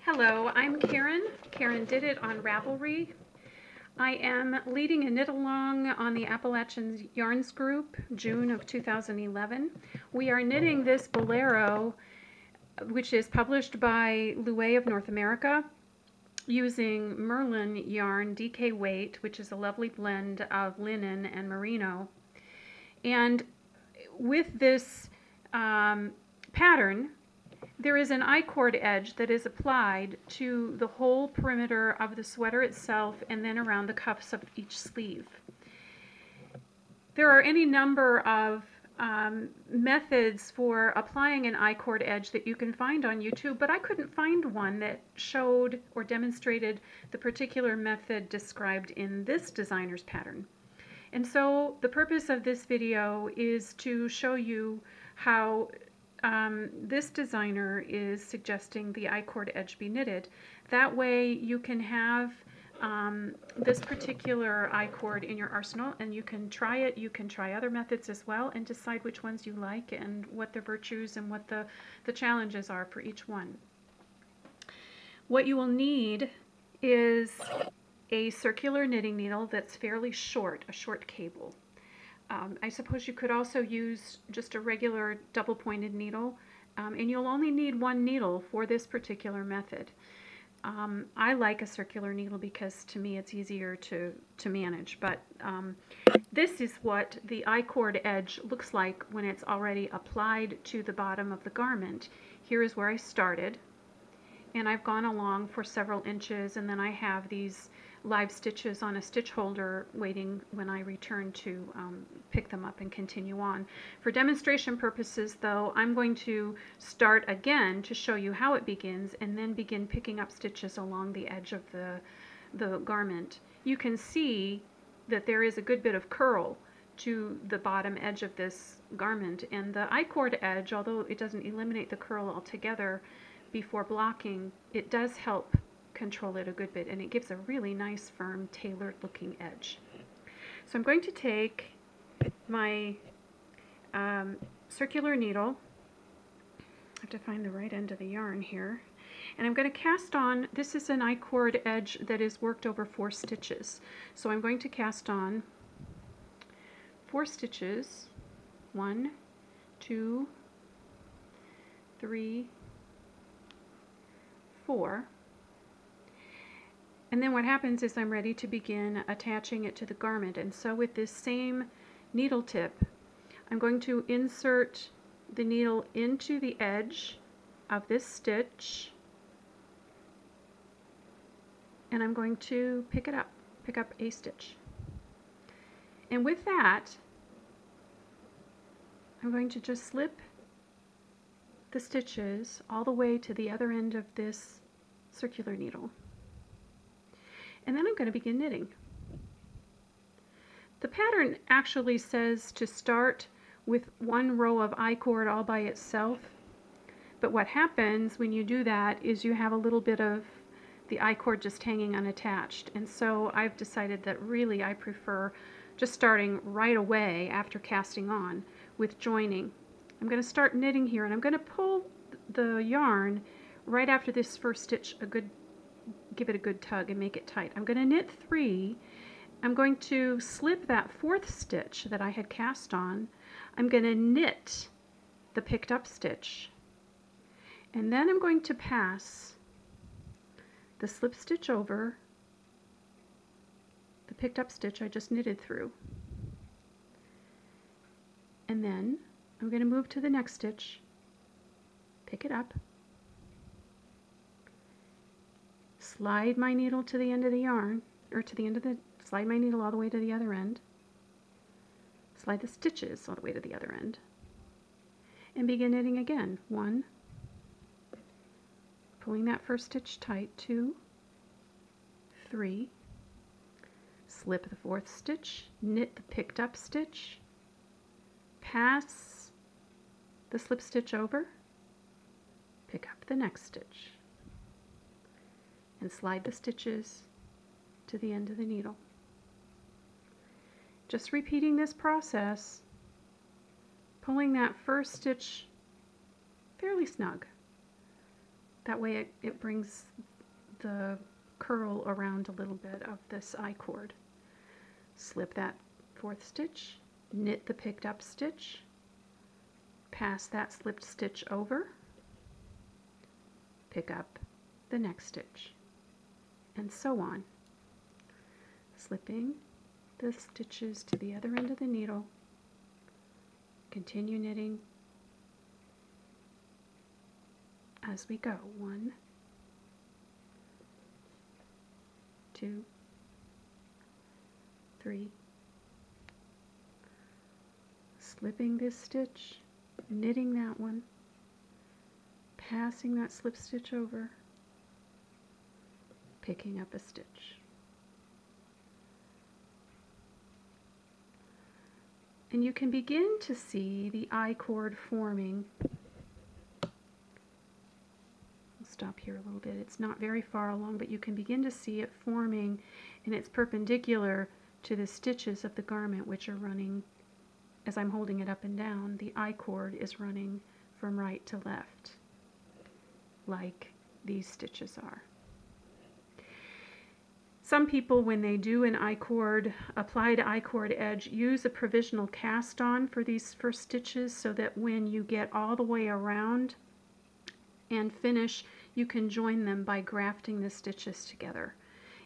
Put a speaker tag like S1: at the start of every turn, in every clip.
S1: Hello, I'm Karen. Karen did it on Ravelry. I am leading a knit along on the Appalachian Yarns Group, June of 2011. We are knitting this Bolero, which is published by Louet of North America, using Merlin yarn DK weight, which is a lovely blend of linen and merino. And with this pattern, there is an I-cord edge that is applied to the whole perimeter of the sweater itself and then around the cuffs of each sleeve. There are any number of methods for applying an I-cord edge that you can find on YouTube, but I couldn't find one that showed or demonstrated the particular method described in this designer's pattern. And so the purpose of this video is to show you how this designer is suggesting the I-cord edge be knitted. That way you can have this particular I-cord in your arsenal and you can try it. You can try other methods as well and decide which ones you like and what the virtues and what the challenges are for each one. What you will need is a circular knitting needle that's fairly short, a short cable. I suppose you could also use just a regular double-pointed needle, and you'll only need one needle for this particular method. I like a circular needle because to me it's easier to manage, but this is what the I-cord edge looks like when it's already applied to the bottom of the garment. Here is where I started, and I've gone along for several inches, and then I have these live stitches on a stitch holder waiting when I return to pick them up and continue on. For demonstration purposes though, I'm going to start again to show you how it begins and then begin picking up stitches along the edge of the garment. You can see that there is a good bit of curl to the bottom edge of this garment, and the I-cord edge, although it doesn't eliminate the curl altogether before blocking, it does help control it a good bit, and it gives a really nice, firm, tailored looking edge. So I'm going to take my circular needle, I have to find the right end of the yarn here, and I'm going to cast on, this is an I-cord edge that is worked over 4 stitches. So I'm going to cast on 4 stitches, 1, 2, 3, 4. And then what happens is I'm ready to begin attaching it to the garment. And so with this same needle tip, I'm going to insert the needle into the edge of this stitch, and I'm going to pick up a stitch. And with that, I'm going to just slip the stitches all the way to the other end of this circular needle. And then I'm going to begin knitting. The pattern actually says to start with 1 row of I-cord all by itself, but what happens when you do that is you have a little bit of the I-cord just hanging unattached, and so I've decided that really I prefer just starting right away after casting on with joining. I'm going to start knitting here, and I'm going to pull the yarn right after this first stitch give it a good tug and make it tight. I'm going to knit 3. I'm going to slip that 4th stitch that I had cast on. I'm going to knit the picked up stitch, and then I'm going to pass the slip stitch over the picked up stitch I just knitted through, and then I'm going to move to the next stitch, pick it up, slide my needle to the end of the yarn, or to the end of the, slide my needle all the way to the other end, slide the stitches all the way to the other end, and begin knitting again. 1, pulling that first stitch tight, 2, 3, slip the 4th stitch, knit the picked up stitch, pass the slip stitch over, pick up the next stitch, and slide the stitches to the end of the needle. Just repeating this process, pulling that first stitch fairly snug, That way it brings the curl around a little bit of this I-cord. Slip that 4th stitch, knit the picked up stitch, pass that slipped stitch over, pick up the next stitch, and so on. Slipping the stitches to the other end of the needle, continue knitting as we go. 1, 2, 3, slipping this stitch, knitting that one, passing that slip stitch over, picking up a stitch. And you can begin to see the I-cord forming. I'll stop here a little bit. It's not very far along, but you can begin to see it forming, and it's perpendicular to the stitches of the garment, which are running, as I'm holding it up and down, the I-cord is running from right to left, like these stitches are. Some people, when they do an I-cord, applied I-cord edge, use a provisional cast on for these first stitches so that when you get all the way around and finish, you can join them by grafting the stitches together.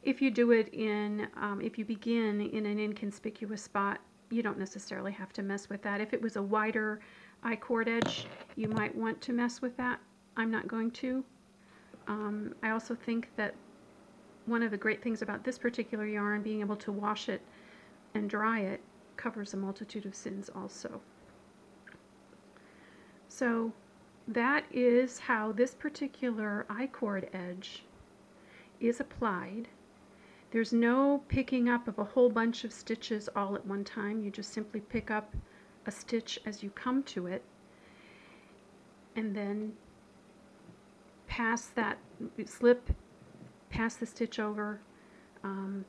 S1: If you do it if you begin in an inconspicuous spot, you don't necessarily have to mess with that. If it was a wider I-cord edge, you might want to mess with that. I'm not going to. I also think that one of the great things about this particular yarn, being able to wash it and dry it, covers a multitude of sins also. So that is how this particular I-cord edge is applied. There's no picking up of a whole bunch of stitches all at one time. You just simply pick up a stitch as you come to it, and then pass that slip, pass the stitch over,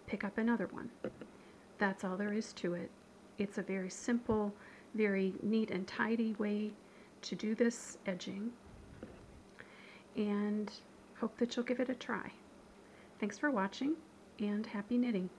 S1: pick up another one. That's all there is to it. It's a very simple, very neat and tidy way to do this edging, and hope that you'll give it a try. Thanks for watching, and happy knitting.